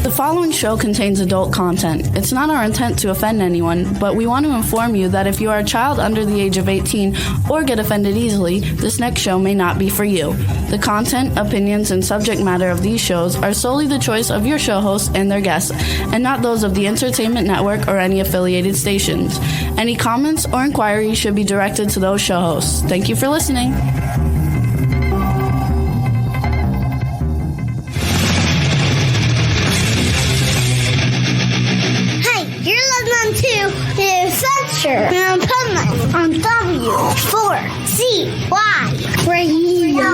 The following show contains adult content. It's not our intent to offend anyone, but we want to inform you that if you are a child under the age of 18 or get offended easily, this next show may not be for you. The content, opinions, and subject matter of these shows are solely the choice of your show hosts and their guests, and not those of the Entertainment Network or any affiliated stations. Any comments or inquiries should be directed to those show hosts. Thank you for listening. To the Adventures of Pipeman on W4CY Radio.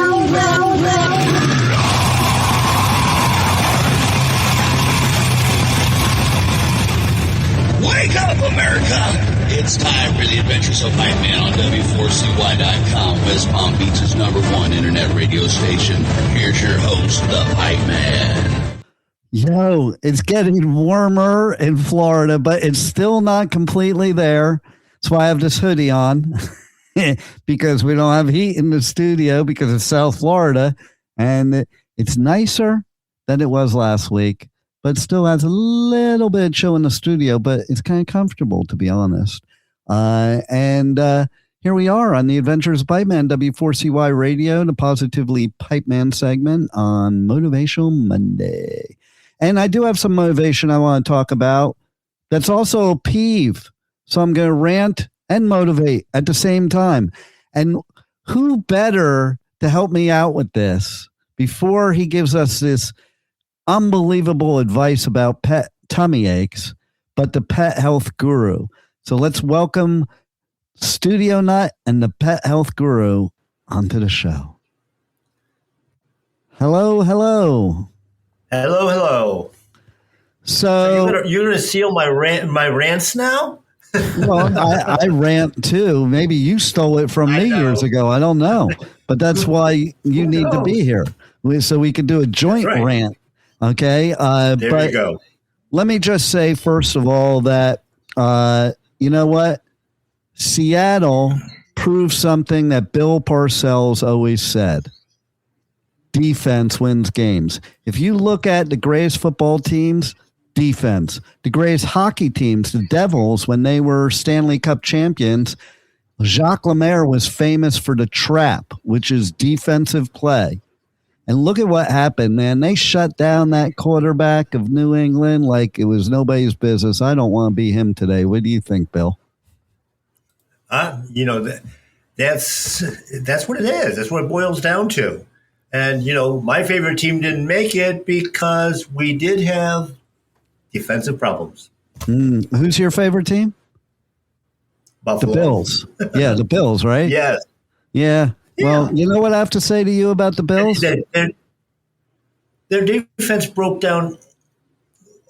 Wake up, America! It's time for the Adventures of Pipeman on W4CY.com, West Palm Beach's #1 internet radio station. Here's your host, the Pipeman. Yo, it's getting warmer in Florida, but it's still not completely there. That's why I have this hoodie on because we don't have heat in the studio because it's South Florida, and it's nicer than it was last week, but still has a little bit of chill in the studio, but it's kind of comfortable, to be honest. And here we are on the Adventures of Pipeman, W4CY Radio, the Positively Pipeman segment on Motivational Monday. And I do have some motivation I want to talk about. That's also a peeve. So I'm going to rant and motivate at the same time. And who better to help me out with this before he gives us this unbelievable advice about pet tummy aches, but the pet health guru. So let's welcome Studio Nut and the pet health guru onto the show. Hello, hello. Hello. So you're gonna steal my rants now? Well, I rant too. Maybe you stole it from me years ago. I don't know, but that's why you need to be here so we can do a joint rant. Okay. There you go. Let me just say first of all that you know what, Seattle proved something that Bill Parcells always said. Defense wins games. If you look at the greatest football teams, defense. The greatest hockey teams, the Devils, when they were Stanley Cup champions, Jacques Lemaire was famous for the trap, which is defensive play. And look at what happened, man. They shut down that quarterback of New England like it was nobody's business. I don't want to be him today. What do you think, Bill? That's what it is. That's what it boils down to. And, my favorite team didn't make it because we did have defensive problems. Who's your favorite team? Buffalo. The Bills. Yeah, the Bills, right? Yes. Yeah. Well, you know what I have to say to you about the Bills? Their defense broke down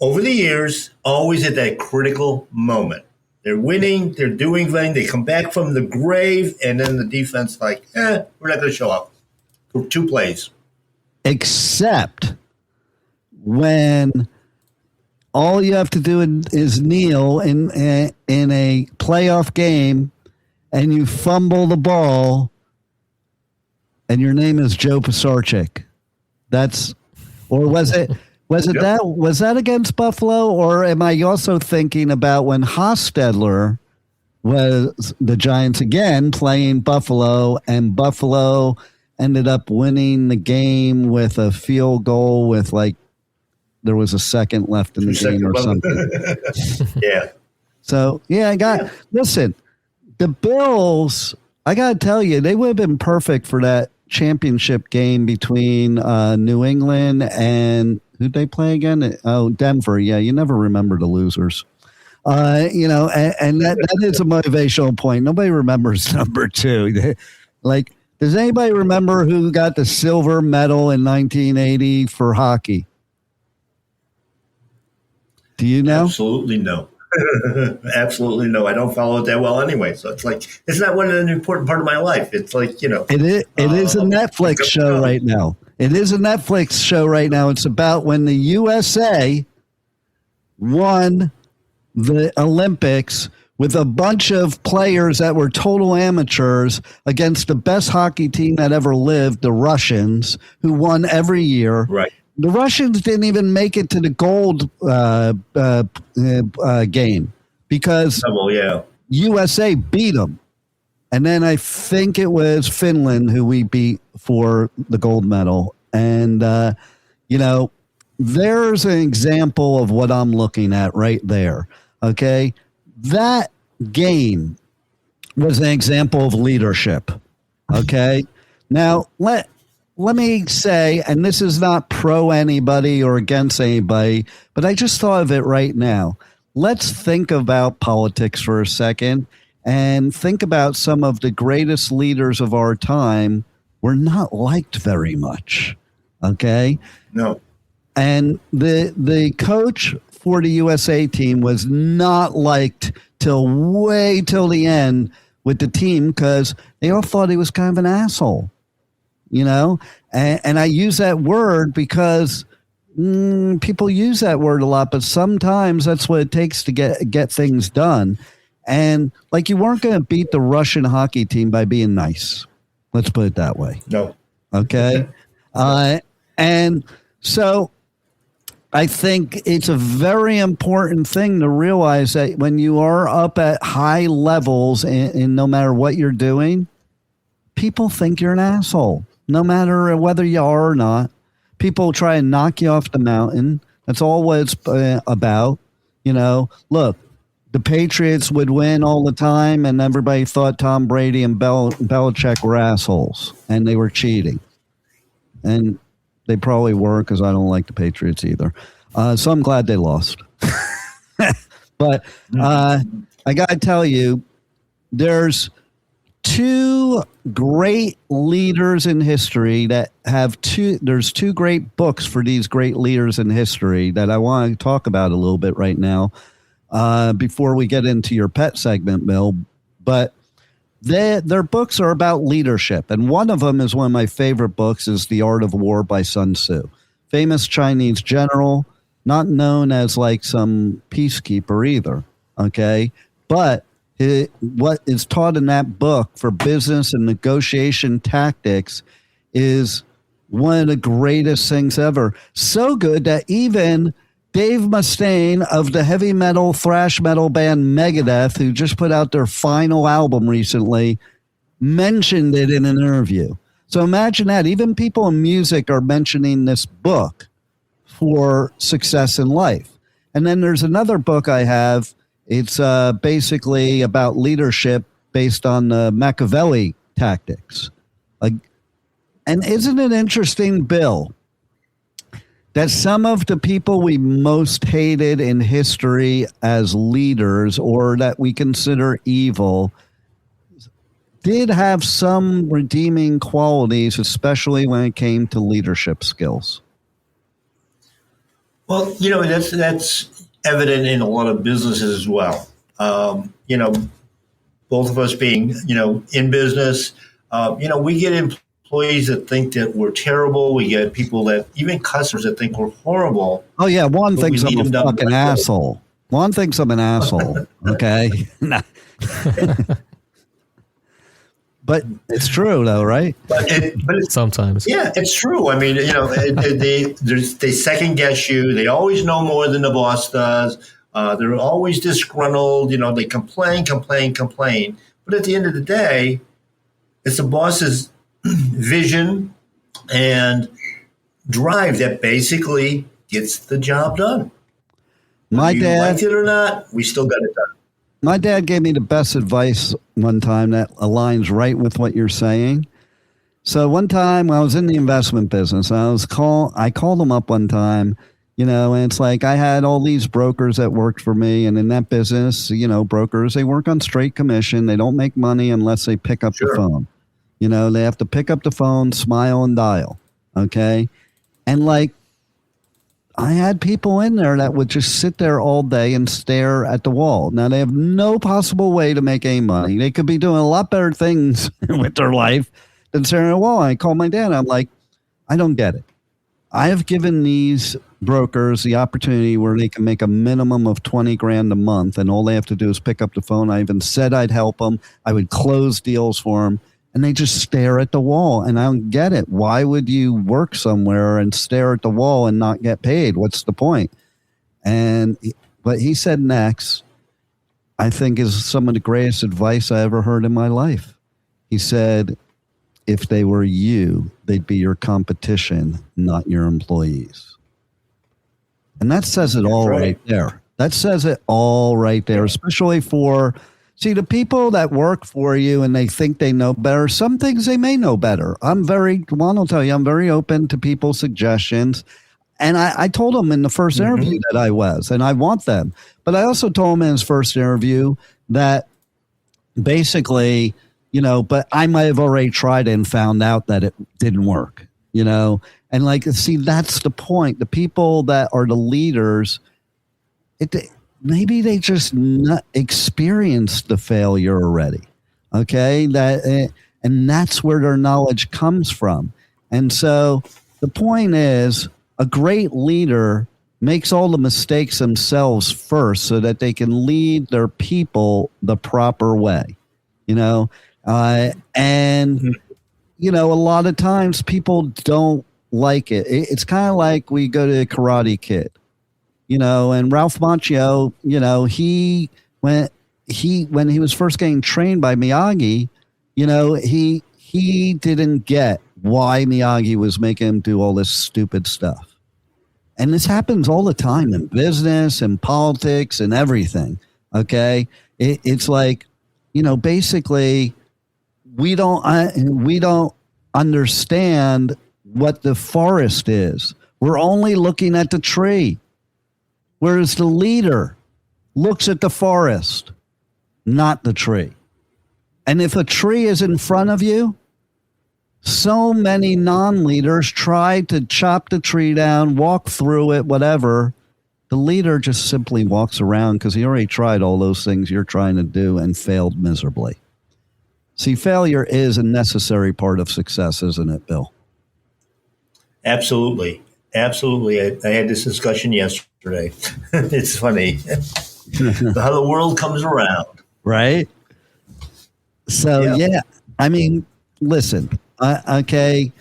over the years, always at that critical moment. They're winning, they're doing things, they come back from the grave, and then the defense we're not going to show up. 2 plays. Except when all you have to do is kneel in a playoff game and you fumble the ball and your name is Joe Pisarcik. Was that against Buffalo, or am I also thinking about when Hostetler was the Giants again playing Buffalo, and Buffalo ended up winning the game with a field goal with there was a second left in the game or something. Yeah. So, listen, the Bills, I got to tell you, they would have been perfect for that championship game between New England and who'd they play again? Oh, Denver. Yeah, you never remember the losers. And that is a motivational point. Nobody remembers number 2. Does anybody remember who got the silver medal in 1980 for hockey? Do you know? Absolutely no. Absolutely no. I don't follow it that well anyway. So it's not an important part of my life. It's It is a Netflix show right now. It is a Netflix show right now. It's about when the USA won the Olympics with a bunch of players that were total amateurs against the best hockey team that ever lived, the Russians, who won every year. Right. the Russians didn't even make it to the gold game because USA beat them. And then I think it was Finland who we beat for the gold medal. And, there's an example of what I'm looking at right there. Okay. That game was an example of leadership. Okay. Now, let me say, and this is not pro anybody or against anybody, but I just thought of it right now. Let's think about politics for a second and think about some of the greatest leaders of our time were not liked very much. Okay. No. And the coach for the USA team was not liked till the end with the team because they all thought he was kind of an asshole, And I use that word because people use that word a lot, but sometimes that's what it takes to get things done. And like you weren't going to beat the Russian hockey team by being nice. Let's put it that way. No. Okay. And so I think it's a very important thing to realize that when you are up at high levels in no matter what you're doing, people think you're an asshole, no matter whether you are or not. People try and knock you off the mountain. That's all what it's about. Look, the Patriots would win all the time, and everybody thought Tom Brady and Belichick were assholes, and they were cheating. And they probably were because I don't like the Patriots either. So I'm glad they lost. But I got to tell you, there's two great leaders in history that there's two great books for these great leaders in history that I want to talk about a little bit right now before we get into your pet segment, Bill. But their books are about leadership. And one of them is one of my favorite books is The Art of War by Sun Tzu. Famous Chinese general, not known as like some peacekeeper either. Okay. But what is taught in that book for business and negotiation tactics is one of the greatest things ever. So good that even Dave Mustaine of the heavy metal thrash metal band Megadeth, who just put out their final album recently, mentioned it in an interview. So imagine that. Even people in music are mentioning this book for success in life. And then there's another book I have. It's basically about leadership based on Machiavelli tactics. And isn't it interesting, Bill, that some of the people we most hated in history as leaders or that we consider evil did have some redeeming qualities, especially when it came to leadership skills? Well, that's evident in a lot of businesses as well. Both of us being, in business, we get employees that think that we're terrible. We get people even customers that think we're horrible. Oh, yeah. One thinks I'm a fucking asshole. One thinks I'm an asshole. Okay. But it's true, though, right? But sometimes. Yeah, it's true. I mean, they second guess you. They always know more than the boss does. They're always disgruntled. They complain. But at the end of the day, it's the boss's vision and drive that basically gets the job done. My dad, liked it or not, we still got it done. My dad gave me the best advice one time that aligns right with what you're saying. So one time I was in the investment business. I called him up one time, and it's like I had all these brokers that worked for me. And in that business, brokers, they work on straight commission. They don't make money unless they pick up the phone. They have to pick up the phone, smile, and dial. Okay. And I had people in there that would just sit there all day and stare at the wall. Now, they have no possible way to make any money. They could be doing a lot better things with their life than staring at a wall. I called my dad. I'm like, I don't get it. I have given these brokers the opportunity where they can make a minimum of $20,000 a month, and all they have to do is pick up the phone. I even said I'd help them. I would close deals for them. and they just stare at the wall. And I don't get it. Why would you work somewhere and stare at the wall and not get paid? What's the point? And what he said next, I think, is some of the greatest advice I ever heard in my life. He said, if they were you, they'd be your competition, not your employees. And that says it all right there. That says it all right there, especially for, see, the people that work for you and they think they know better, some things they may know better. Juan will tell you, I'm very open to people's suggestions. And I told him in the first interview that I was, and I want them. But I also told him in his first interview that basically, you know, but I might have already tried it and found out that it didn't work, you know. And like, see, that's the point. The people that are the leaders, maybe they just not experienced the failure already. Okay. And that's where their knowledge comes from. And so the point is, a great leader makes all the mistakes themselves first so that they can lead their people the proper way, you know? And, you know, a lot of times people don't like it. It's kind of like we go to Karate Kid, you know, and Ralph Macchio, you know, when he was first getting trained by Miyagi, you know, he didn't get why Miyagi was making him do all this stupid stuff. And this happens all the time in business and politics and everything. Okay. It's like, you know, basically we don't understand what the forest is. We're only looking at the tree. Whereas the leader looks at the forest, not the tree. And if a tree is in front of you, so many non-leaders try to chop the tree down, walk through it, whatever. The leader just simply walks around because he already tried all those things you're trying to do and failed miserably. See, failure is a necessary part of success, isn't it, Bill? Absolutely. Absolutely. I had this discussion yesterday. It's funny how the world comes around. Right? So, yeah. I mean, listen. Okay.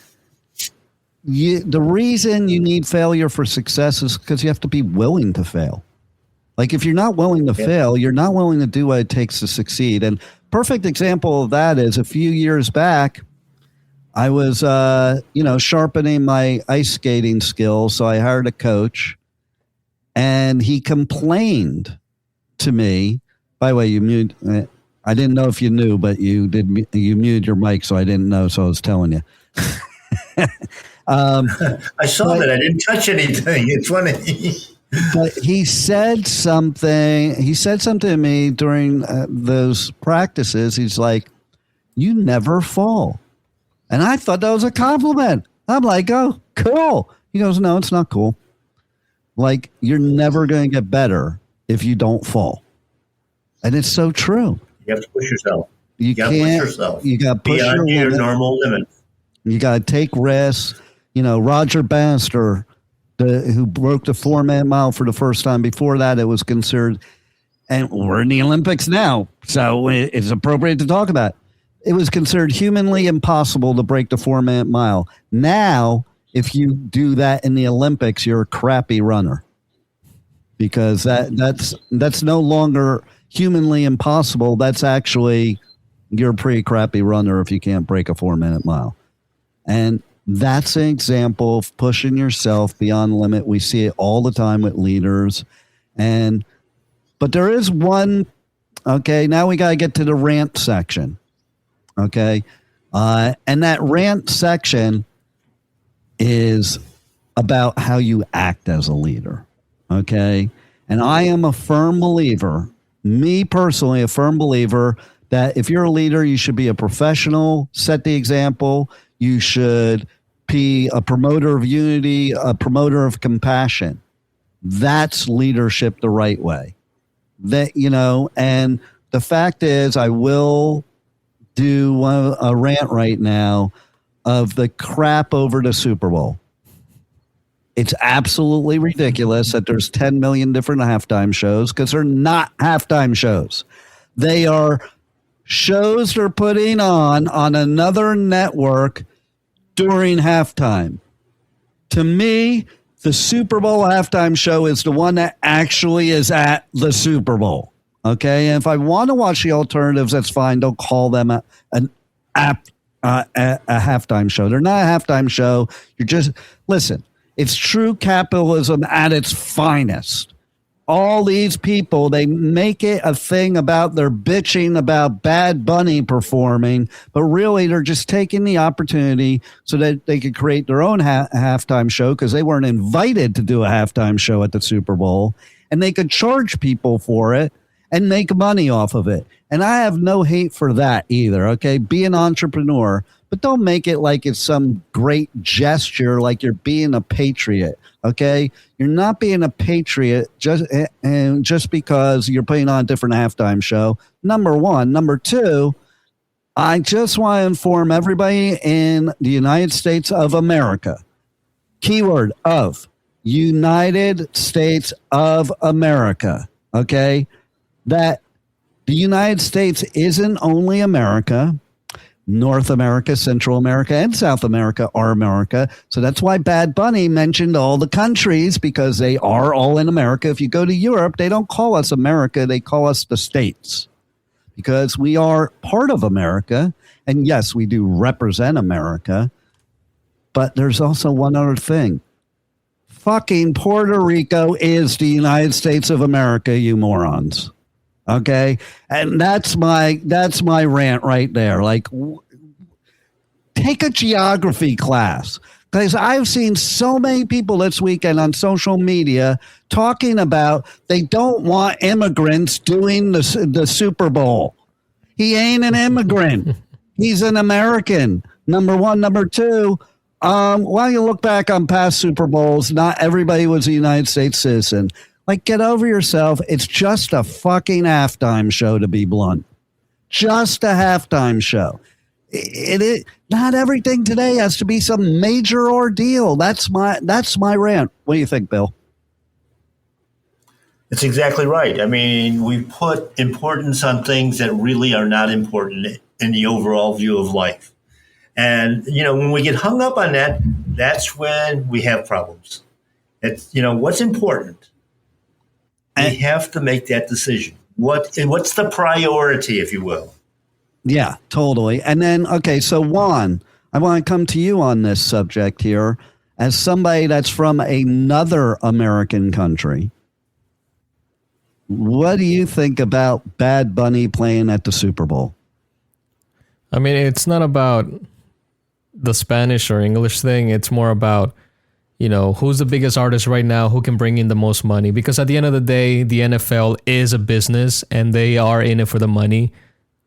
The reason you need failure for success is because you have to be willing to fail. Like if you're not willing to fail, you're not willing to do what it takes to succeed. And perfect example of that is a few years back, I was, sharpening my ice skating skills. So I hired a coach and he complained to me. By the way, you mute. I didn't know if you knew, but you muted your mic, so I didn't know, so I was telling you. I saw that. I didn't touch anything. It's funny. But he said something. He said something to me during those practices. He's like, "You never fall," and I thought that was a compliment. I'm like, "Oh, cool." He goes, "No, it's not cool. Like you're never going to get better if you don't fall," and it's so true. You have to push yourself. You can't. Push yourself. You got to push beyond your normal limit. You got to take risks. You know, Roger Bannister, who broke the 4-minute mile for the first time. Before that, it was considered, and we're in the Olympics now, so it's appropriate to talk about it. It was considered humanly impossible to break the 4-minute mile. Now, if you do that in the Olympics, you're a crappy runner because that's no longer humanly impossible. That's actually, you're a pretty crappy runner if you can't break a 4-minute mile. And that's an example of pushing yourself beyond the limit. We see it all the time with leaders. But there is one, okay, now we got to get to the rant section. Okay. And that rant section is about how you act as a leader. Okay. And I am a firm believer, me personally, a firm believer that if you're a leader, you should be a professional, set the example. You should be a promoter of unity, a promoter of compassion. That's leadership the right way. That, you know, and the fact is, I will do a rant right now of the crap over the Super Bowl. It's absolutely ridiculous that there's 10 million different halftime shows because they're not halftime shows. They are shows they're putting on another network during halftime. To me, the Super Bowl halftime show is the one that actually is at the Super Bowl. Okay, and if I want to watch the alternatives, that's fine. Don't call them a halftime show. They're not a halftime show. You're just, listen, it's true capitalism at its finest. All these people, they make it a thing about their bitching about Bad Bunny performing, but really they're just taking the opportunity so that they could create their own halftime show because they weren't invited to do a halftime show at the Super Bowl, and they could charge people for it and make money off of it. And I have no hate for that either, okay? Be an entrepreneur, but don't make it like it's some great gesture, like you're being a patriot, okay? You're not being a patriot just because you're putting on a different halftime show, number one. Number two, I just want to inform everybody in the United States of America, keyword of United States of America, okay, that the United States isn't only America. North America, Central America, and South America are America. So that's why Bad Bunny mentioned all the countries, because they are all in America. If you go to Europe, they don't call us America. They call us the States, because we are part of America. And yes, we do represent America. But there's also one other thing. Fucking Puerto Rico is the United States of America, you morons. Okay, and that's my rant right there. Like, take a geography class, because I've seen so many people this weekend on social media talking about they don't want immigrants doing the Super Bowl. He ain't an immigrant. He's an American. Number one. Number two, while you look back on past Super Bowls, not everybody was a United States citizen. Like, get over yourself. It's just a fucking halftime show, to be blunt. Just a halftime show. Not everything today has to be some major ordeal. That's my rant. What do you think, Bill? That's exactly right. I mean, we put importance on things that really are not important in the overall view of life. And, when we get hung up on that, that's when we have problems. It's, what's important? We have to make that decision. What's the priority, if you will? Yeah, totally. And then, okay, so Juan, I want to come to you on this subject here as somebody that's from another American country. What do you think about Bad Bunny playing at the Super Bowl? I mean, it's not about the Spanish or English thing. It's more about, who's the biggest artist right now, who can bring in the most money. Because at the end of the day, the NFL is a business and they are in it for the money.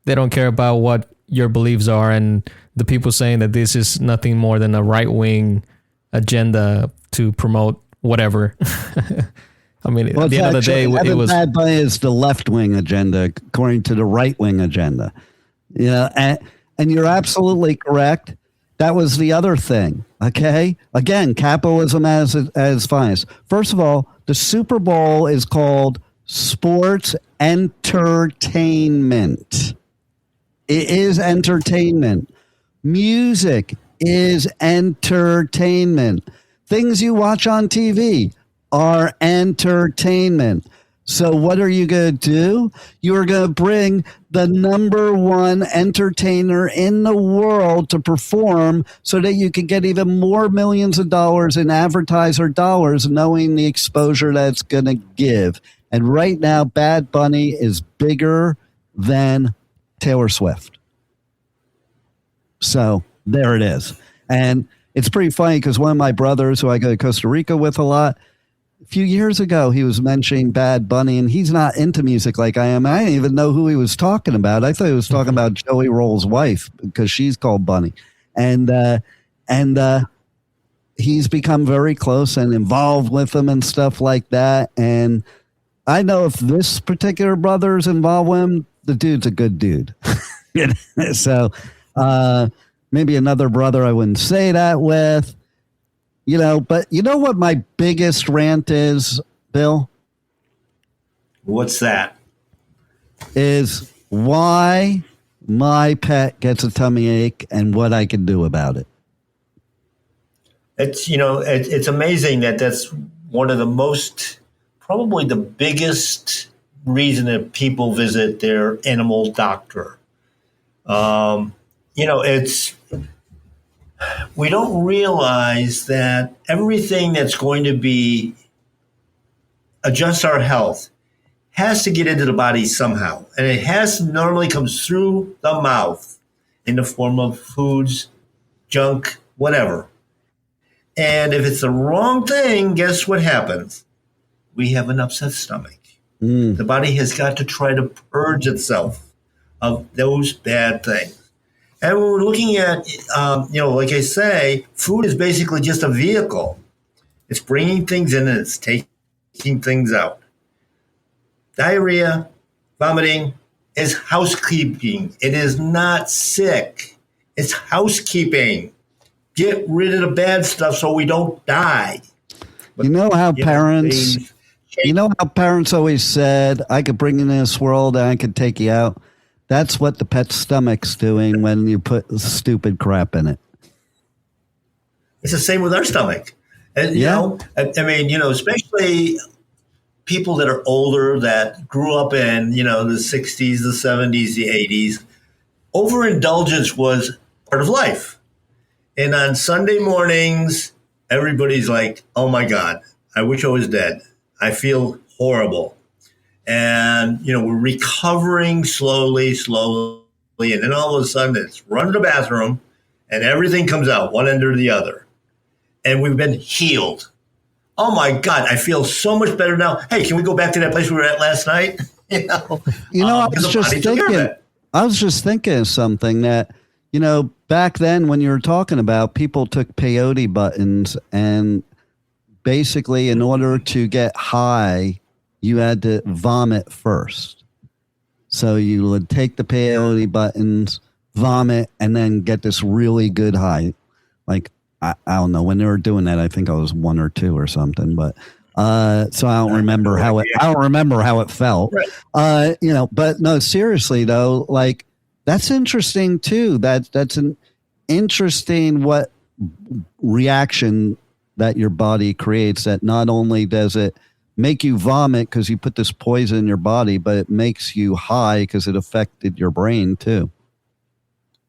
They don't care about what your beliefs are. And the people saying that this is nothing more than a right-wing agenda to promote whatever. I mean, at the end of the day, it was... Bad Bunny is the left-wing agenda, according to the right-wing agenda. And you're absolutely correct. That was the other thing, okay? Again, capitalism as finest. First of all, the Super Bowl is called sports entertainment. It is entertainment. Music is entertainment. Things you watch on TV are entertainment. So what are you going to do? You're going to bring the number one entertainer in the world to perform so that you can get even more millions of dollars in advertiser dollars, knowing the exposure that's going to give. And right now, Bad Bunny is bigger than Taylor Swift. So there it is. And it's pretty funny because one of my brothers who I go to Costa Rica with a lot, a few years ago, he was mentioning Bad Bunny, and he's not into music like I am. I didn't even know who he was talking about. I thought he was talking about Joey Roll's wife because she's called Bunny. And he's become very close and involved with them and stuff like that. And I know if this particular brother is involved with him, the dude's a good dude. So maybe another brother I wouldn't say that with. But you know what my biggest rant is, Bill? What's that? Is why my pet gets a tummy ache and what I can do about it. It's amazing that's one of the most, probably the biggest reason that people visit their animal doctor. We don't realize that everything that's going to be adjust our health has to get into the body somehow. And it has to normally comes through the mouth in the form of foods, junk, whatever. And if it's the wrong thing, guess what happens? We have an upset stomach. The body has got to try to purge itself of those bad things. And when we're looking at, like I say, food is basically just a vehicle. It's bringing things in and it's taking things out. Diarrhea, vomiting is housekeeping. It is not sick. It's housekeeping. Get rid of the bad stuff so we don't die. But, how parents always said, I could bring you in this world and I could take you out. That's what the pet stomach's doing when you put stupid crap in it. It's the same with our stomach. And, especially people that are older that grew up in, the 60s, the 70s, the 80s, overindulgence was part of life. And on Sunday mornings, everybody's like, oh my God, I wish I was dead. I feel horrible. And, we're recovering slowly. And then all of a sudden it's run to the bathroom and everything comes out one end or the other. And we've been healed. Oh my God, I feel so much better now. Hey, can we go back to that place we were at last night? I was just thinking of something that, back then when you were talking about, people took peyote buttons and basically in order to get high, you had to vomit first. So you would take the peyote buttons, vomit, and then get this really good high. Like, I don't know, when they were doing that, I think I was 1 or 2 or something, but so I don't remember how it felt. Right. But no, seriously though, like that's interesting too. That's an interesting what reaction that your body creates, that not only does it make you vomit because you put this poison in your body, but it makes you high because it affected your brain too.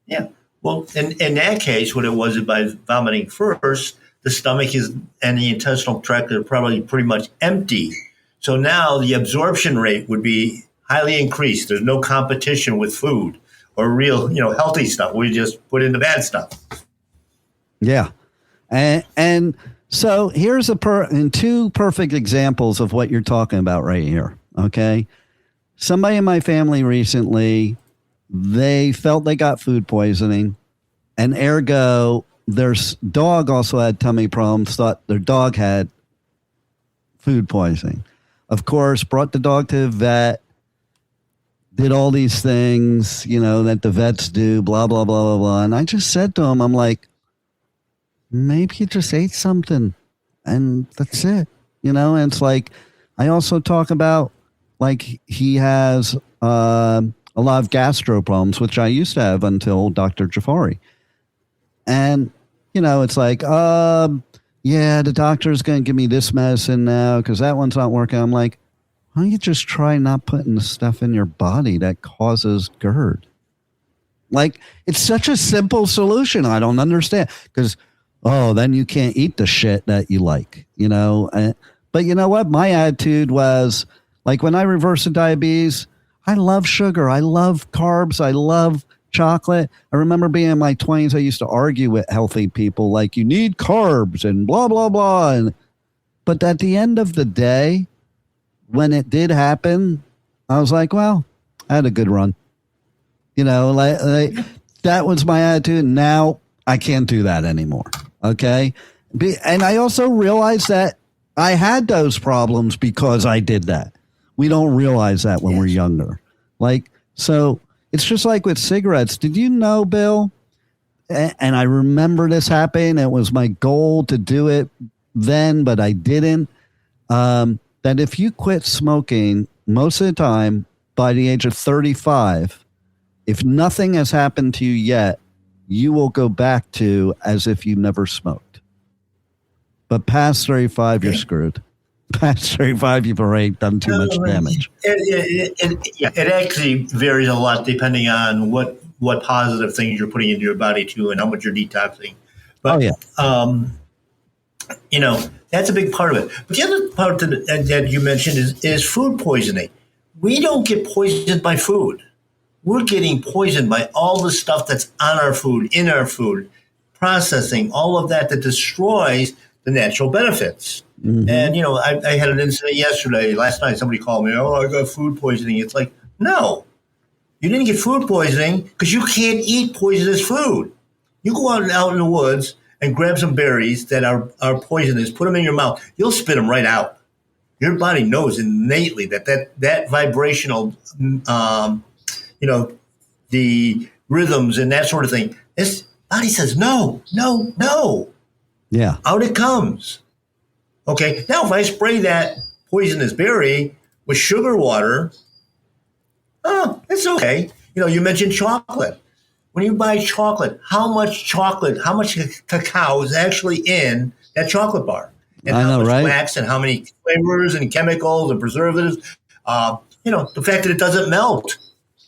Yeah. Well, in that case, what it was by vomiting first, the stomach and the intestinal tract are probably pretty much empty. So now the absorption rate would be highly increased. There's no competition with food or real, healthy stuff. We just put in the bad stuff. Yeah. And so here's two perfect examples of what you're talking about right here. Okay. Somebody in my family recently, they felt they got food poisoning, and ergo their dog also had tummy problems, thought their dog had food poisoning. Of course, brought the dog to the vet, did all these things, that the vets do, blah, blah, blah, blah, blah. And I just said to him, I'm like, maybe you just ate something and that's it, and it's like, I also talk about like he has a lot of gastro problems, which I used to have until Dr. Jafari. And, it's like, the doctor's going to give me this medicine now because that one's not working. I'm like, why don't you just try not putting the stuff in your body that causes GERD? Like, it's such a simple solution. I don't understand because, then you can't eat the shit that you like, But you know what? My attitude was like when I reversed the diabetes, I love sugar. I love carbs. I love chocolate. I remember being in my 20s, I used to argue with healthy people like, you need carbs and blah, blah, blah. But at the end of the day, when it did happen, I was like, well, I had a good run. Like that was my attitude. Now I can't do that anymore. Okay. And I also realized that I had those problems because I did that. We don't realize that when we're younger. Like, so it's just like with cigarettes. Did you know, Bill? And I remember this happening. It was my goal to do it then, but I didn't. That if you quit smoking most of the time by the age of 35, if nothing has happened to you yet, you will go back to as if you never smoked. But past 35, you're screwed. Past 35, you've already done too much damage. It actually varies a lot depending on what positive things you're putting into your body too, and how much you're detoxing. But that's a big part of it. But the other part that you mentioned is food poisoning. We don't get poisoned by food. We're getting poisoned by all the stuff that's on our food, in our food, processing, all of that destroys the natural benefits. Mm-hmm. And, I had an incident last night, somebody called me, I got food poisoning. It's like, no, you didn't get food poisoning because you can't eat poisonous food. You go out in the woods and grab some berries that are poisonous, put them in your mouth, you'll spit them right out. Your body knows innately that vibrational, the rhythms and that sort of thing. This body says, no. Yeah. Out it comes. Okay. Now, if I spray that poisonous berry with sugar water, it's okay. You mentioned chocolate. When you buy chocolate, how much cacao is actually in that chocolate bar? And how much wax and how many flavors and chemicals and preservatives. The fact that it doesn't melt.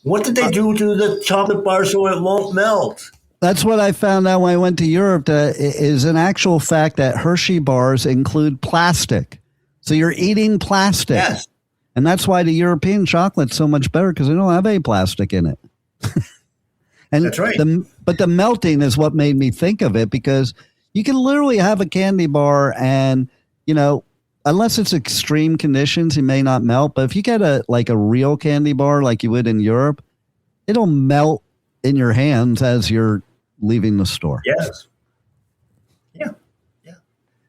What did they do to the chocolate bar so it won't melt? That's what I found out when I went to Europe. Is an actual fact that Hershey bars include plastic. So you're eating plastic. Yes. And that's why the European chocolate's so much better because they don't have any plastic in it. And that's right. But the melting is what made me think of it because you can literally have a candy bar and, unless it's extreme conditions, it may not melt. But if you get a real candy bar like you would in Europe, it'll melt in your hands as you're leaving the store. Yes. Yeah.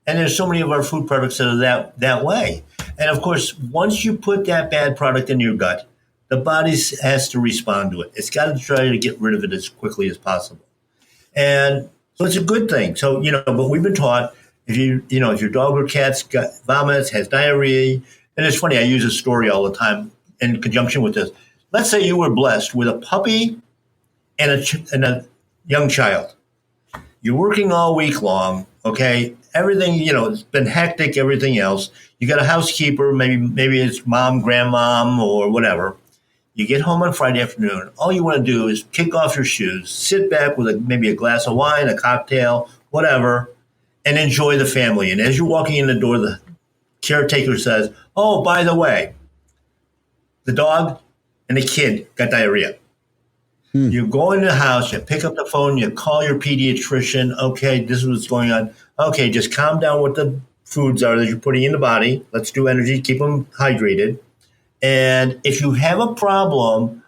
And there's so many of our food products that are that way. And of course, once you put that bad product in your gut, the body has to respond to it. It's got to try to get rid of it as quickly as possible. And so it's a good thing. So, but we've been taught if your dog or cat's got vomits, has diarrhea, and it's funny, I use a story all the time in conjunction with this. Let's say you were blessed with a puppy and a young child. You're working all week long, okay? Everything, it's been hectic, everything else. You got a housekeeper, maybe it's mom, grandmom, or whatever. You get home on Friday afternoon. All you want to do is kick off your shoes, sit back with maybe a glass of wine, a cocktail, whatever, and enjoy the family. And as you're walking in the door, the caretaker says, oh, by the way, the dog and the kid got diarrhea. You go into the house, you pick up the phone, you call your pediatrician. Okay, this is what's going on. Okay, just calm down what the foods are that you're putting in the body. Let's do energy, keep them hydrated. And if you have a problem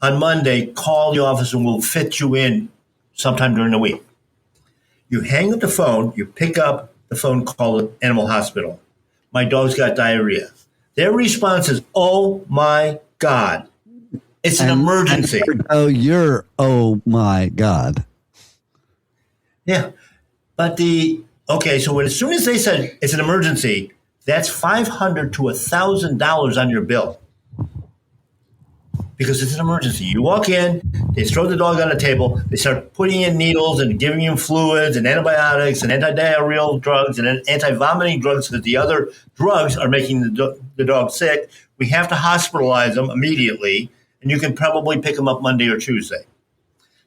on Monday, call the office and we'll fit you in sometime during the week. You hang up the phone, you pick up the phone, call the animal hospital. My dog's got diarrhea. Their response is, oh my God. It's an emergency. Oh my God. Yeah. But so as soon as they said it's an emergency, that's $500 to $1,000 on your bill. Because it's an emergency. You walk in, they throw the dog on the table, they start putting in needles and giving him fluids and antibiotics and anti-diarrheal drugs and anti-vomiting drugs because the other drugs are making the dog sick. We have to hospitalize them immediately. And you can probably pick them up Monday or Tuesday.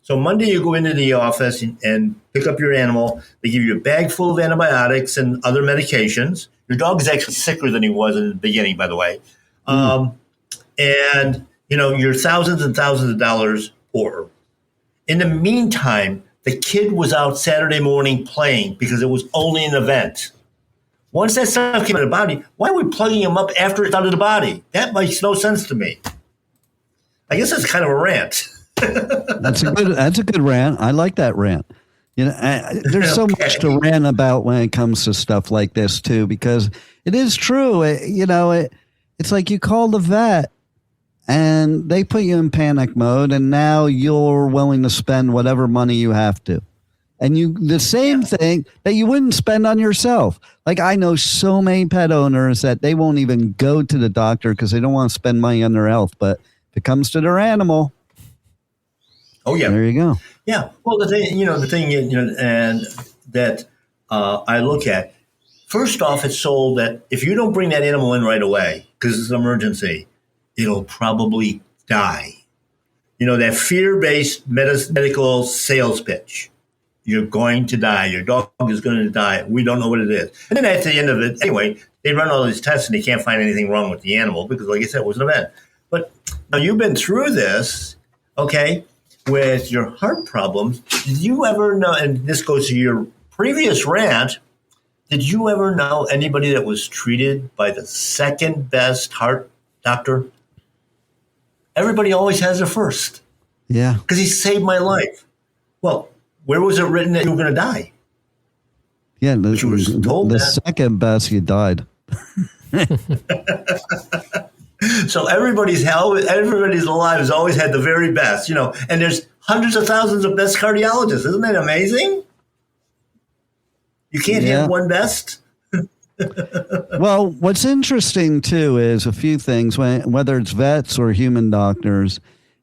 So Monday you go into the office and pick up your animal. They give you a bag full of antibiotics and other medications. Your dog is actually sicker than he was in the beginning, by the way. And, you're thousands and thousands of dollars poorer. In the meantime, the kid was out Saturday morning playing because it was only an event. Once that stuff came out of the body, why are we plugging him up after it's out of the body? That makes no sense to me. I guess that's kind of a rant. That's a good rant. I like that rant. There's so much to rant about when it comes to stuff like this too, because it is true. It's like you call the vet and they put you in panic mode, and now you're willing to spend whatever money you have to. And the same thing that you wouldn't spend on yourself. Like I know so many pet owners that they won't even go to the doctor because they don't want to spend money on their health. But if it comes to their animal, Oh yeah. There you go. Yeah. Well, the thing, and that I look at. First off, it's sold that if you don't bring that animal in right away because it's an emergency, it'll probably die. That fear-based medical sales pitch. You're going to die. Your dog is going to die. We don't know what it is. And then at the end of it, anyway, they run all these tests and they can't find anything wrong with the animal because, like I said, it was an event. But now you've been through this, okay, with your heart problems. Did you ever know, and this goes to your previous rant, did you ever know anybody that was treated by the second best heart doctor? Everybody always has a first. Yeah. Because he saved my life. Well, where was it written that you were going to die? Yeah. You were told the that. second best, you died. So everybody's lives always had the very best, and there's hundreds of thousands of best cardiologists. Isn't that amazing? You can't have one best. Well, what's interesting too is a few things, whether it's vets or human doctors,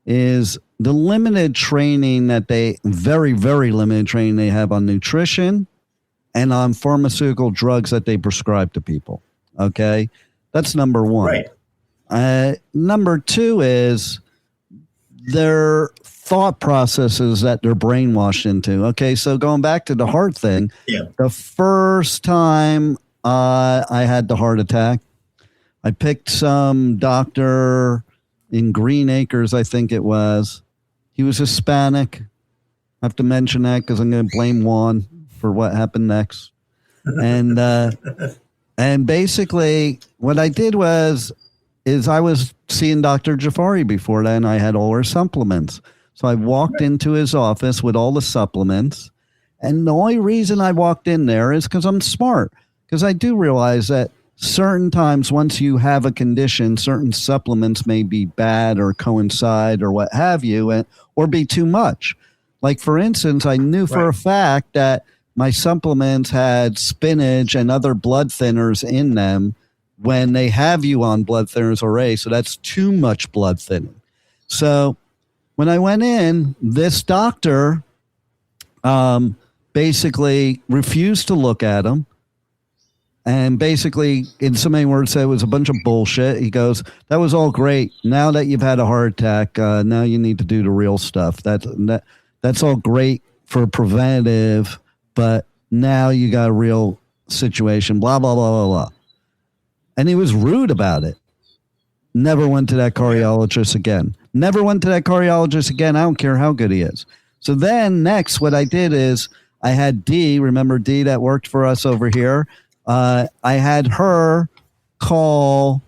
is the limited training that very, very limited training they have on nutrition and on pharmaceutical drugs that they prescribe to people. Okay. That's number one. Right. Number two is their thought processes that they're brainwashed into. Okay. So going back to the heart thing, the first time I had the heart attack, I picked some doctor in Green Acres, I think it was. He was Hispanic. I have to mention that because I'm going to blame Juan for what happened next. And basically what I did is I was seeing Dr. Jafari before that, and I had all her supplements. So I walked into his office with all the supplements. And the only reason I walked in there is because I'm smart. Because I do realize that certain times once you have a condition, certain supplements may be bad or coincide or what have you, or be too much. Like, for instance, I knew for a fact that my supplements had spinach and other blood thinners in them when they have you on blood thinners already. So that's too much blood thinning. So when I went in, this doctor basically refused to look at him. And basically, in so many words, said it was a bunch of bullshit. He goes, that was all great. Now that you've had a heart attack, now you need to do the real stuff. That's all great for preventative, but now you got a real situation, blah, blah, blah, blah, blah. And he was rude about it. Never went to that cardiologist again. Never went to that cardiologist again. I don't care how good he is. So then next, what I did is I had Dee, remember Dee that worked for us over here? I had her call,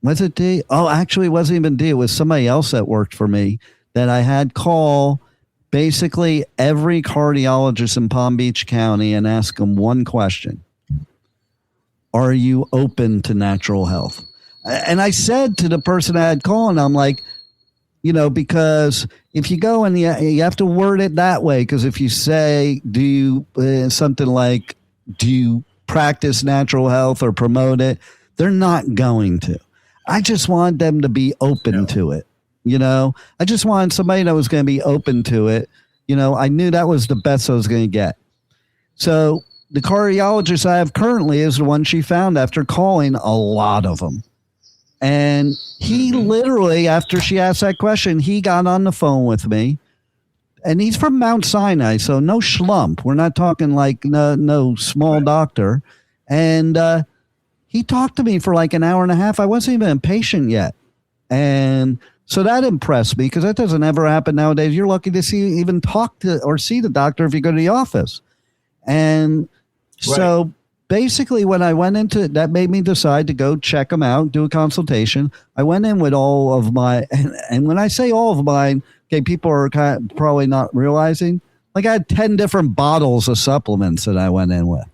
was it Dee? Oh, actually, it wasn't even Dee. It was somebody else that worked for me that I had call basically every cardiologist in Palm Beach County and ask them one question. Are you open to natural health? And I said to the person I had called, I'm like, because if you go and you have to word it that way, because if you say, do you something like, do you practice natural health or promote it, they're not going to. I just want them to be open to it. I just wanted somebody that was going to be open to it. I knew that was the best I was going to get. So the cardiologist I have currently is the one she found after calling a lot of them. And he literally, after she asked that question, he got on the phone with me. And he's from Mount Sinai, so no schlump. We're not talking like no small doctor. And he talked to me for like an hour and a half. I wasn't even a patient yet. And so that impressed me because that doesn't ever happen nowadays. You're lucky to even talk to or see the doctor if you go to the office. And so basically when I went into it, that made me decide to go check him out, do a consultation. I went in with all of my, and when I say all of mine, okay, people are probably not realizing, like I had 10 different bottles of supplements that I went in with.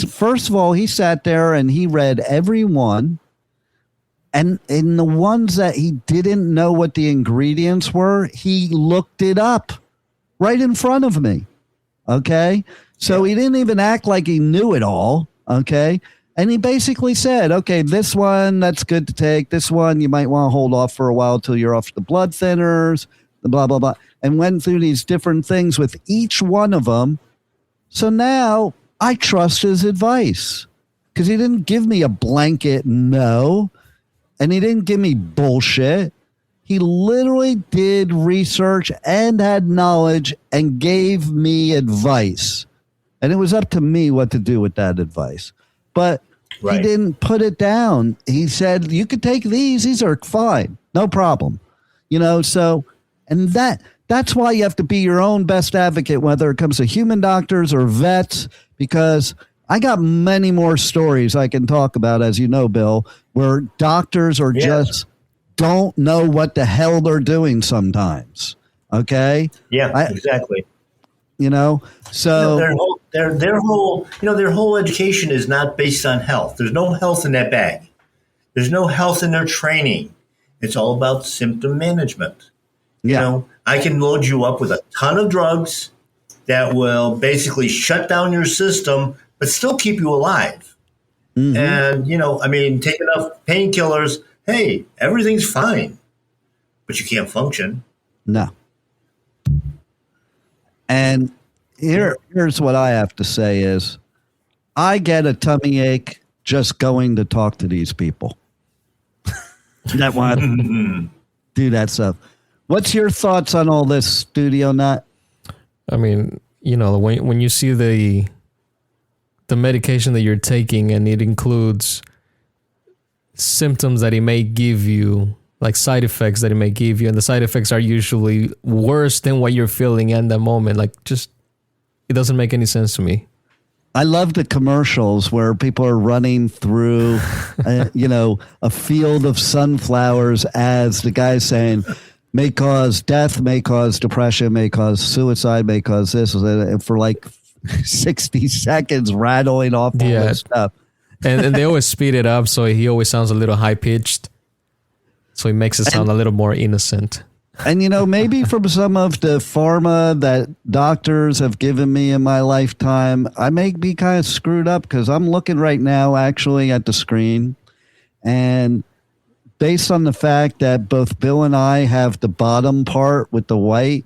First of all, he sat there and he read every one. And in the ones that he didn't know what the ingredients were, he looked it up right in front of me. Okay. So he didn't even act like he knew it all. Okay. And he basically said, okay, this one, that's good to take. This one, you might want to hold off for a while till you're off the blood thinners. blah, blah, blah, and went through these different things with each one of them. So now I trust his advice because he didn't give me a blanket no, and he didn't give me bullshit. He literally did research and had knowledge and gave me advice. And it was up to me what to do with that advice. But he didn't put it down. He said, you could take these. These are fine. No problem. So, and that's why you have to be your own best advocate, whether it comes to human doctors or vets, because I got many more stories I can talk about, as you know, Bill, where doctors are just don't know what the hell they're doing sometimes. Okay? Yeah, exactly. So their whole education is not based on health. There's no health in that bag. There's no health in their training. It's all about symptom management. I can load you up with a ton of drugs that will basically shut down your system, but still keep you alive. Mm-hmm. And, take enough painkillers. Hey, everything's fine, but you can't function. No. And here's what I have to say is I get a tummy ache just going to talk to these people that want to do that stuff. What's your thoughts on all this, Studio Nut? I mean, when you see the medication that you're taking and it includes symptoms that it may give you, like side effects that it may give you, and the side effects are usually worse than what you're feeling in the moment. It doesn't make any sense to me. I love the commercials where people are running through, a field of sunflowers as the guy's saying, may cause death, may cause depression, may cause suicide, may cause this, for like 60 seconds rattling off all this stuff. and they always speed it up, so he always sounds a little high-pitched. So he makes it sound a little more innocent. And, maybe from some of the pharma that doctors have given me in my lifetime, I may be kind of screwed up because I'm looking right now actually at the screen. And based on the fact that both Bill and I have the bottom part with the white,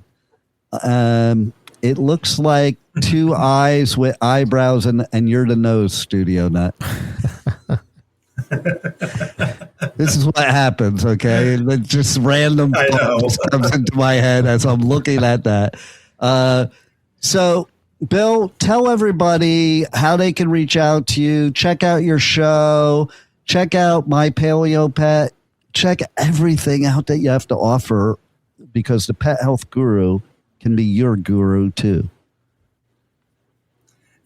it looks like two eyes with eyebrows and you're the nose, Studio Nut. This is what happens, okay? Just random thoughts comes into my head as I'm looking at that. So, Bill, tell everybody how they can reach out to you. Check out your show. Check out My Paleo Pet. Check everything out that you have to offer, because the pet health guru can be your guru too.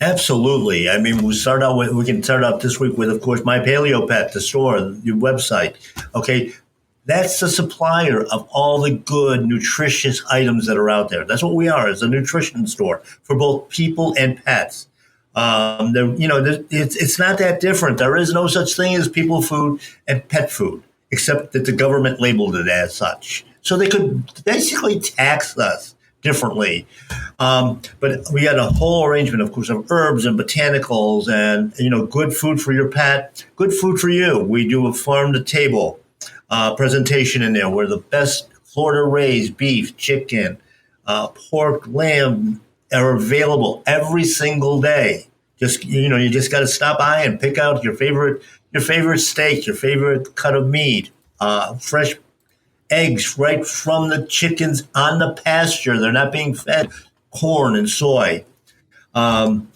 Absolutely. I mean, we can start out this week with, of course, My Paleo Pet, the store, your website. Okay. That's the supplier of all the good, nutritious items that are out there. That's what we are, as a nutrition store for both people and pets. It's not that different. There is no such thing as people food and pet food, except that the government labeled it as such. So they could basically tax us differently. But we got a whole arrangement, of course, of herbs and botanicals and, good food for your pet, good food for you. We do a farm to table presentation in there where the best Florida raised beef, chicken, pork, lamb are available every single day. You just got to stop by and pick out your favorite steak, your favorite cut of meat, fresh eggs right from the chickens on the pasture. They're not being fed corn and soy. And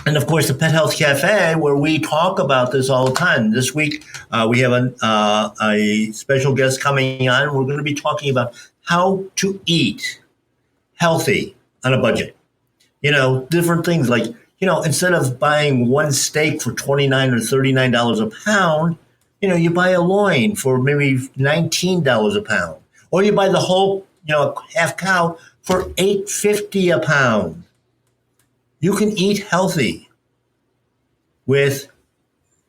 of course, the Pet Health Cafe, where we talk about this all the time. This week, we have a special guest coming on. We're going to be talking about how to eat healthy on a budget. Different things like, instead of buying one steak for $29 or $39 a pound, you buy a loin for maybe $19 a pound, or you buy the whole, half cow for $8.50 a pound. You can eat healthy with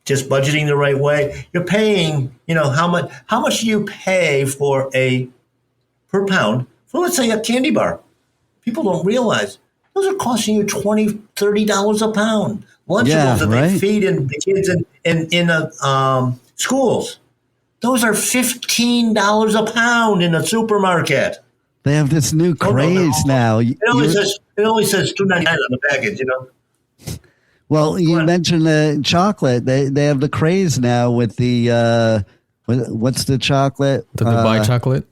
just budgeting the right way. You're paying, how much do you pay per pound for, let's say, a candy bar? People don't realize those are costing you $20, $30 a pound. Lunchables that they feed the kids in schools. Those are $15 a pound in a supermarket. They have this new craze now. It only says $2.99 on the package, you know. Well, you mentioned the chocolate. They have the craze now with the what's the chocolate? The Dubai chocolate?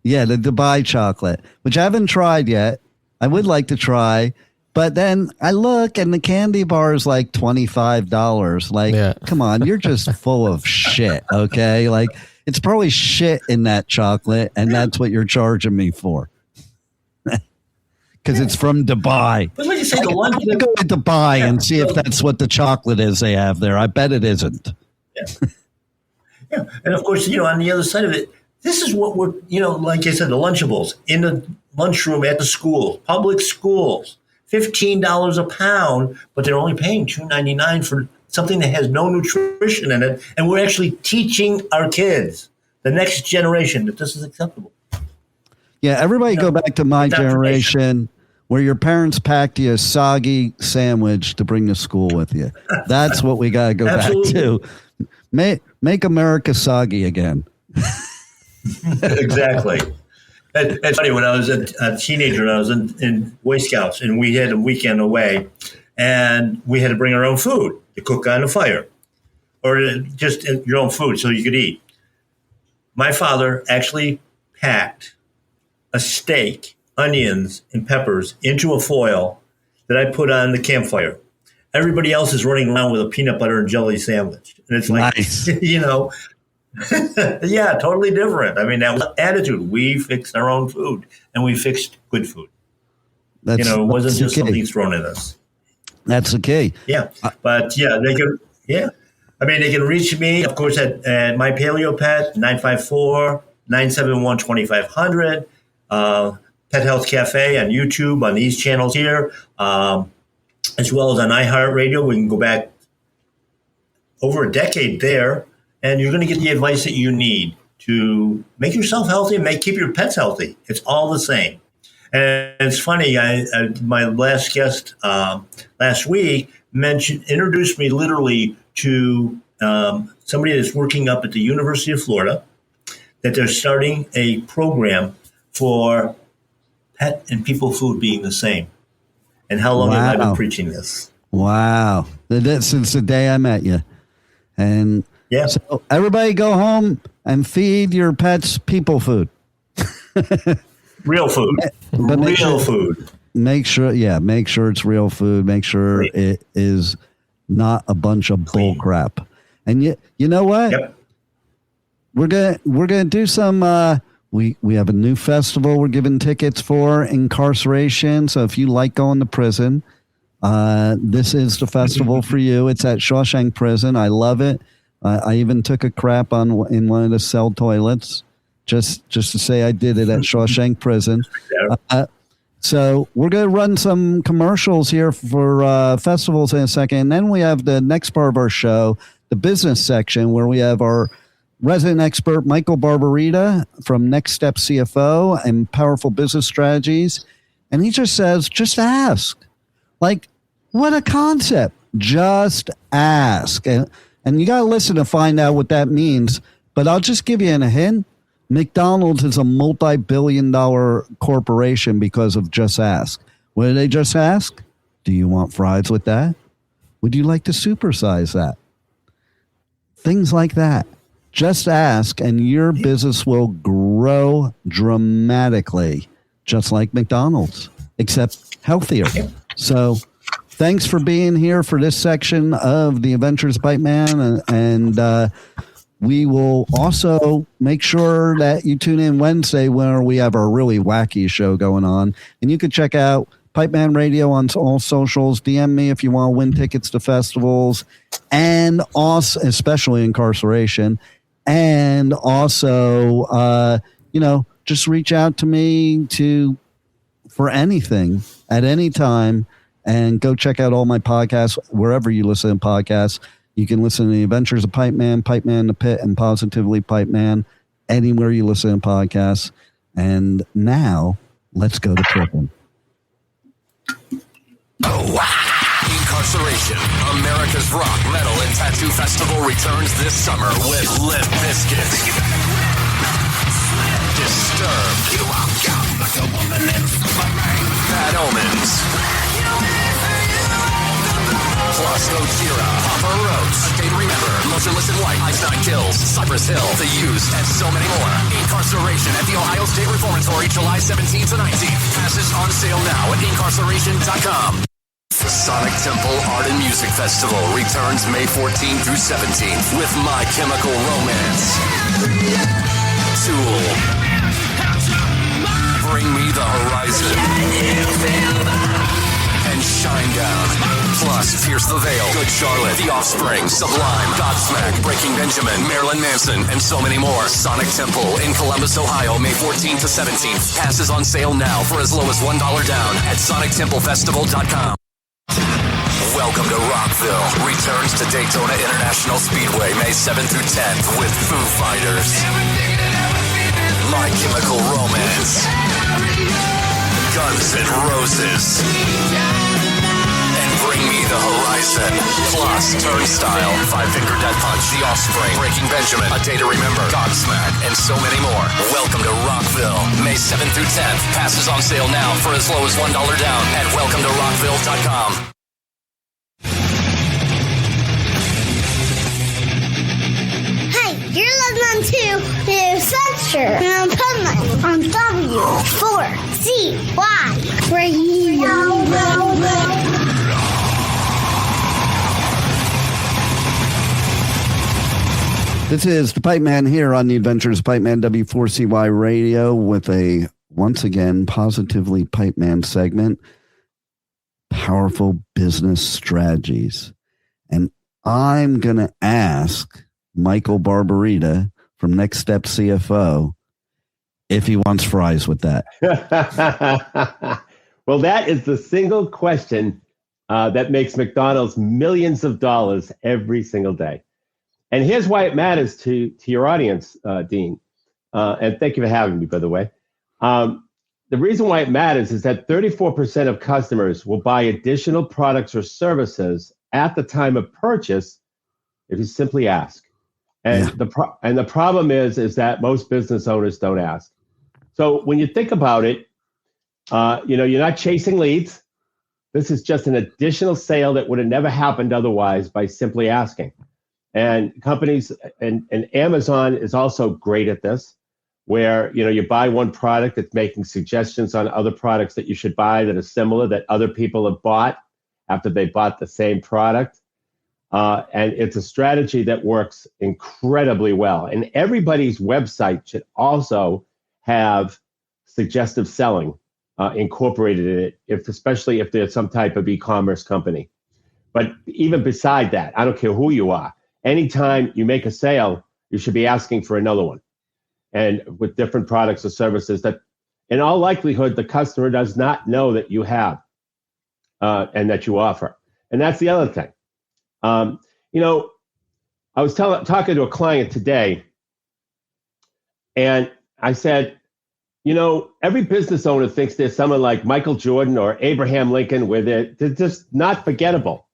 Yeah, the Dubai chocolate, which I haven't tried yet. I would like to try, but then I look and the candy bar is like $25. Like, come on, you're just full of shit, okay? Like, it's probably shit in that chocolate, and that's what you're charging me for. Because it's from Dubai. But like you say, the one I'm going to go to Dubai and see if that's what the chocolate is they have there. I bet it isn't. Yeah. And of course, on the other side of it, this is what we're, like I said, the Lunchables in the lunchroom at the schools, public schools, $15 a pound, but they're only paying $2.99 for something that has no nutrition in it. And we're actually teaching our kids, the next generation, that this is acceptable. Yeah, everybody go back to my generation where your parents packed you a soggy sandwich to bring to school with you. That's what we got to go back to. Make America soggy again. Exactly. It's funny, when I was a teenager, I was in Boy Scouts, and we had a weekend away, and we had to bring our own food to cook on the fire, or just your own food so you could eat. My father actually packed a steak, onions, and peppers into a foil that I put on the campfire. Everybody else is running around with a peanut butter and jelly sandwich. And it's like, nice. Yeah, totally different. I mean, that was attitude. We fixed our own food, and we fixed good food. It wasn't just something thrown at us. That's the key. Yeah. But they can, I mean, they can reach me, of course, at My Paleo Pet, 954-971-2500. Pet Health Cafe on YouTube, on these channels here, as well as on iHeartRadio. We can go back over a decade there, and you're going to get the advice that you need to make yourself healthy and keep your pets healthy. It's all the same. And it's funny, my last guest last week introduced me literally to somebody that's working up at the University of Florida, that they're starting a program for pet and people food being the same. And how long have I been preaching this? Wow. Since the day I met you. And so everybody go home and feed your pets people food. Real food. But real food. Make sure it's real food. Make sure it is not a bunch of bull crap. And you know what? Yep. We're gonna do some we have a new festival we're giving tickets for, incarceration. So if you like going to prison, this is the festival for you. It's at Shawshank Prison. I love it. I even took a crap in one of the cell toilets just to say I did it at Shawshank Prison. So we're going to run some commercials here for festivals in a second. And then we have the next part of our show, the business section, where we have our resident expert, Michael Barbarita from Next Step CFO and Powerful Business Strategies. And he just says, just ask. Like, what a concept. Just ask. And you got to listen to find out what that means. But I'll just give you a hint. McDonald's is a multi-billion-dollar corporation because of Just Ask. What did they just ask? Do you want fries with that? Would you like to supersize that? Things like that. Just ask, and your business will grow dramatically, just like McDonald's, except healthier. So thanks for being here for this section of the Adventures of Pipeman, and we will also make sure that you tune in Wednesday where we have our really wacky show going on. And you can check out Pipeman Radio on all socials. DM me if you want to win tickets to festivals, and also, especially incarceration. And also, just reach out to me for anything at any time, and go check out all my podcasts wherever you listen to podcasts. You can listen to the Adventures of Pipeman, Pipeman the Pit, and Positively Pipeman anywhere you listen to podcasts. And now, let's go to prison. Oh, wow. Incarceration, America's Rock, Metal, and Tattoo Festival returns this summer with Limp Bizkit, Disturbed, Cypress Hill, The Used, and so many more. Incarceration at the Ohio State Reformatory, July 17th to 19th. Passes on sale now at incarceration.com. The Sonic Temple Art and Music Festival returns May 14th through 17th with My Chemical Romance, Tool, Bring Me the Horizon, and Shinedown. Plus, Pierce the Veil, Good Charlotte, The Offspring, Sublime, Godsmack, Breaking Benjamin, Marilyn Manson, and so many more. Sonic Temple in Columbus, Ohio, May 14th to 17th. Passes on sale now for as low as $1 down at sonictemplefestival.com. Welcome to Rockville. Returns to Daytona International Speedway May 7th through 10th with Foo Fighters, My Chemical Romance, Guns N' Roses, and Bring Me the Horizon. Plus Turnstile, Five Finger Death Punch, The Offspring, Breaking Benjamin, A Day to Remember, Godsmack, and so many more. Welcome to Rockville, May 7th through 10th. Passes on sale now for as low as $1 down at welcometorockville.com. Hey, you're listening to the Adventures of Pipeman on W4CY Radio. This is the Pipeman here on the Adventures of Pipeman W4CY Radio with a, once again, Positively Pipeman segment, Powerful Business Strategies. And I'm going to ask Michael Barbarita from Next Step CFO if he wants fries with that. Well, that is the single question that makes McDonald's millions of dollars every single day. And here's why it matters to your audience, Dean. And thank you for having me, by the way. The reason why it matters is that 34% of customers will buy additional products or services at the time of purchase if you simply ask. And the problem is that most business owners don't ask. So when you think about it, you're not chasing leads. This is just an additional sale that would have never happened otherwise by simply asking. And companies and Amazon is also great at this, where you buy one product, it's making suggestions on other products that you should buy that are similar that other people have bought after they bought the same product. And it's a strategy that works incredibly well. And everybody's website should also have suggestive selling incorporated in it, especially if there's some type of e-commerce company. But even beside that, I don't care who you are. Anytime you make a sale, you should be asking for another one, and with different products or services that, in all likelihood, the customer does not know that you have and that you offer. And that's the other thing. I was talking to a client today, and I said, every business owner thinks there's someone like Michael Jordan or Abraham Lincoln where they're just not forgettable.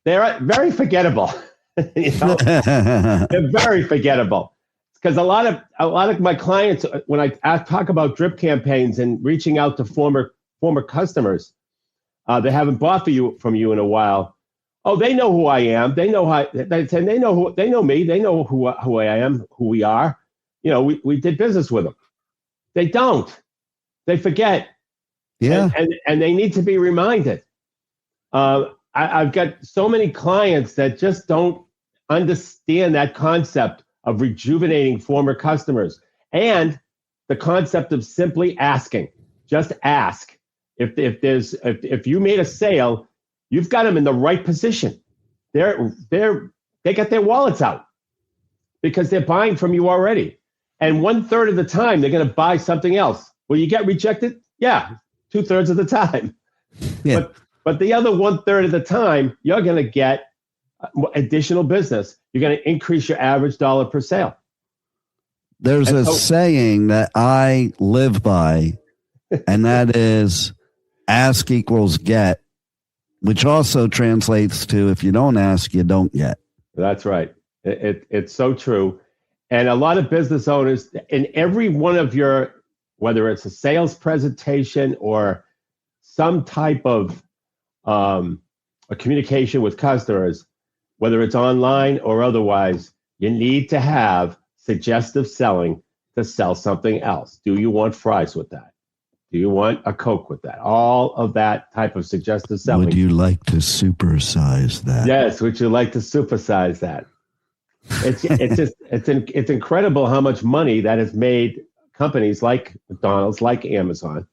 They're very forgettable. They're very forgettable, because a lot of my clients, when I talk about drip campaigns and reaching out to former customers that haven't bought from you in a while, they know who I am. They know they know me. They know who I am, who we are. We did business with them. They don't. They forget. Yeah, and they need to be reminded. I've got so many clients that just don't understand that concept of rejuvenating former customers and the concept of simply asking. Just ask. If you made a sale, you've got them in the right position. They got their wallets out because they're buying from you already. And 1/3 of the time, they're going to buy something else. Will you get rejected? Yeah, 2/3 of the time. Yeah. But the other 1/3 of the time, you're going to get additional business. You're going to increase your average dollar per sale. There's a saying that I live by, and that is ask equals get, which also translates to if you don't ask, you don't get. That's right. It's so true. And a lot of business owners, in every one of your, whether it's a sales presentation or some type of a communication with customers, whether it's online or otherwise, You need to have suggestive selling to sell something else. Do you want fries with that? Do you want a Coke with that? All of that type of suggestive selling. Would you like to supersize that? Yes, would you like to supersize that? It's incredible how much money that has made companies like McDonald's, like Amazon,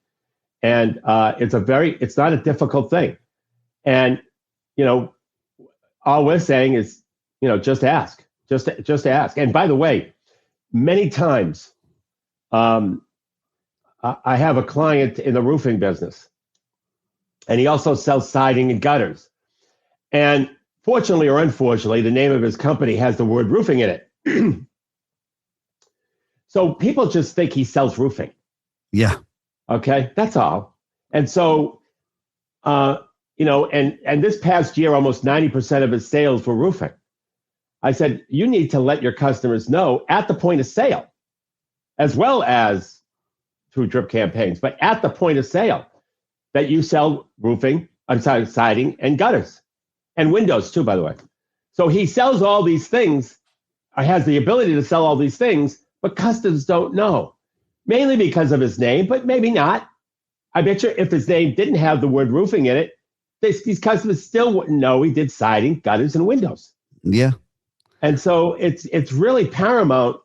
and it's not a difficult thing. And all we're saying is, just ask, just ask. And by the way, many times, I have a client in the roofing business, and he also sells siding and gutters. And fortunately or unfortunately, the name of his company has the word roofing in it. So people just think he sells roofing. Yeah. Okay, that's all. And so, and this past year, almost 90% of his sales were roofing. I said, you need to let your customers know at the point of sale, as well as through drip campaigns, but at the point of sale, that you sell siding and gutters and windows too, by the way. So he sells all these things, or has the ability to sell all these things, but customers don't know, mainly because of his name, but maybe not. I bet you if his name didn't have the word roofing in it, these customers still wouldn't know he did siding, gutters, and windows. Yeah. And so it's really paramount.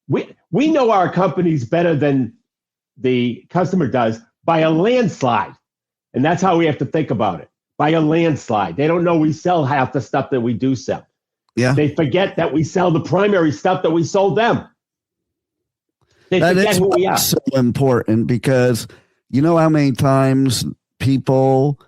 We know our companies better than the customer does by a landslide. And that's how we have to think about it. By a landslide. They don't know we sell half the stuff that we do sell. Yeah. They forget that we sell the primary stuff that we sold them. They forget who we are. So important, because you know how many times people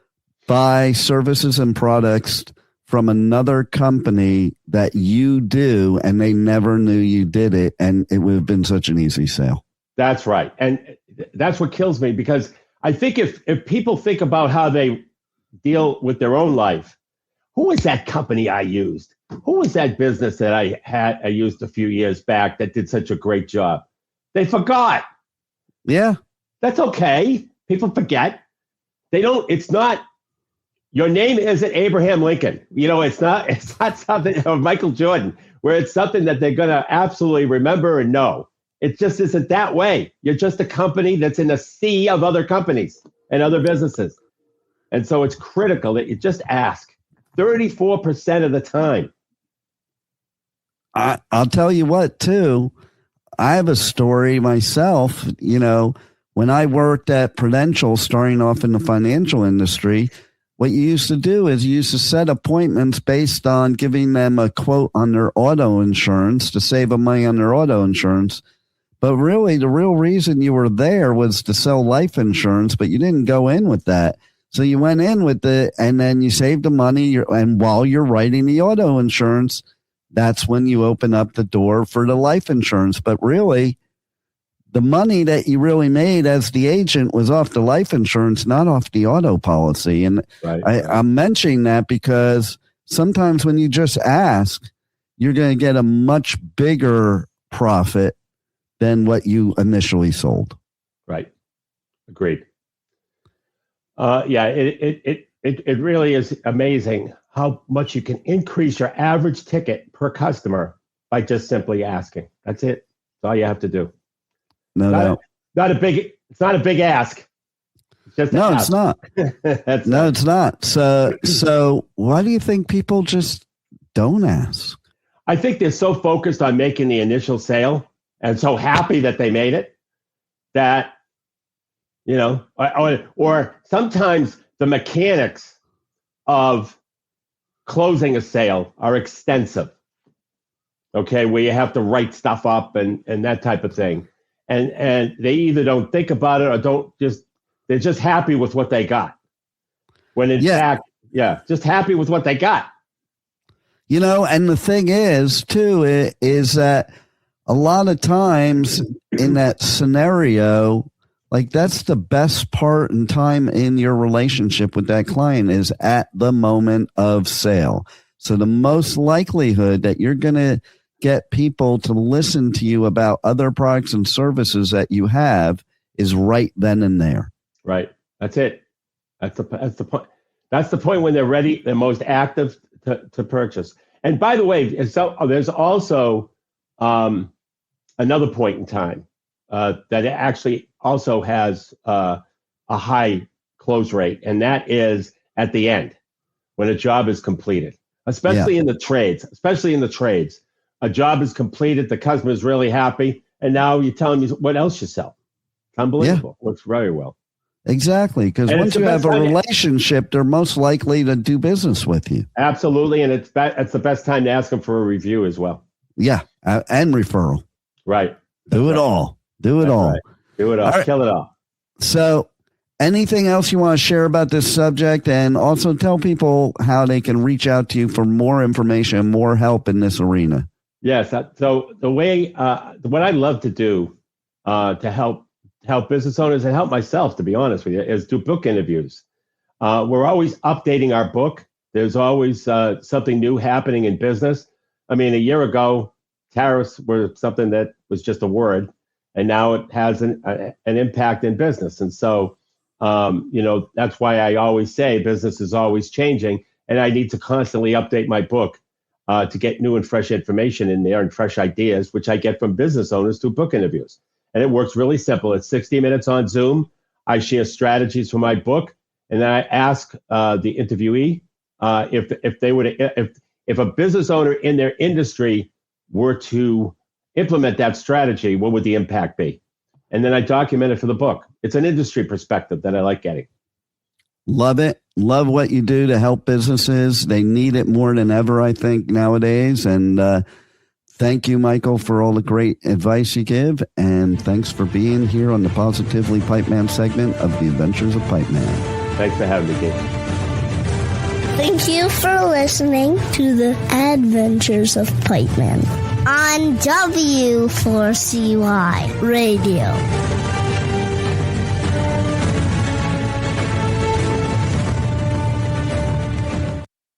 buy services and products from another company that you do, and they never knew you did it, and it would have been such an easy sale. That's right. And that's what kills me, because I think if people think about how they deal with their own life, who was that company I used? Who was that business that I used a few years back that did such a great job? They forgot. Yeah. That's okay. People forget. It's not, your name isn't Abraham Lincoln. It's not something, or Michael Jordan, where it's something that they're going to absolutely remember and know. It just isn't that way. You're just a company that's in a sea of other companies and other businesses. And so it's critical that you just ask 34% of the time. I'll tell you what, too. I have a story myself. When I worked at Prudential, starting off in the financial industry, what you used to do is you used to set appointments based on giving them a quote on their auto insurance to save them money on their auto insurance. But really, the real reason you were there was to sell life insurance, but you didn't go in with that. So you went in with it, and then you saved the money. And while you're writing the auto insurance, that's when you open up the door for the life insurance. But really, the money that you really made as the agent was off the life insurance, not off the auto policy. And I'm mentioning that because sometimes when you just ask, you're going to get a much bigger profit than what you initially sold. Right. Agreed. It really is amazing how much you can increase your average ticket per customer by just simply asking. That's it. That's all you have to do. It's not a big ask. It's not. It's not. So why do you think people just don't ask? I think they're so focused on making the initial sale and so happy that they made it that, or sometimes the mechanics of closing a sale are extensive. Okay, where you have to write stuff up and that type of thing. And they either don't think about it or they're just happy with what they got. When in fact, just happy with what they got. And the thing is, too, is that a lot of times in that scenario, like that's the best part and time in your relationship with that client is at the moment of sale. So the most likelihood that you're going to get people to listen to you about other products and services that you have is right then and there. Right. That's it. That's the point. That's the point when they're ready, they're most active to purchase. And by the way, so there's also another point in time that it actually also has a high close rate, and that is at the end when a job is completed, especially in the trades. A job is completed, the customer is really happy, and now you tell them what else you sell. Unbelievable. Works very well. Exactly, because once you have a relationship, they're most likely to do business with you. Absolutely, and it's the best time to ask them for a review as well. Yeah, and referral. Right. Do it all. Do it all. Right. Do it all. Kill it all. So, anything else you want to share about this subject? And also tell people how they can reach out to you for more information, more help in this arena. Yes. So the way, what I love to do to help business owners and help myself, to be honest with you, is do book interviews. We're always updating our book. There's always something new happening in business. I mean, a year ago, tariffs were something that was just a word, and now it has an impact in business. And so, that's why I always say business is always changing, and I need to constantly update my book to get new and fresh information in there and fresh ideas, which I get from business owners through book interviews. And it works really simple. It's 60 minutes on Zoom. I share strategies for my book, and then I ask the interviewee if a business owner in their industry were to implement that strategy, what would the impact be? And then I document it for the book. It's an industry perspective that I like getting. Love it. Love what you do to help businesses. They need it more than ever, I think, nowadays. And thank you, Michael, for all the great advice you give. And thanks for being here on the Positively Pipeman segment of the Adventures of Pipeman. Thanks for having me, Keith. Thank you for listening to the Adventures of Pipeman on W4CY Radio.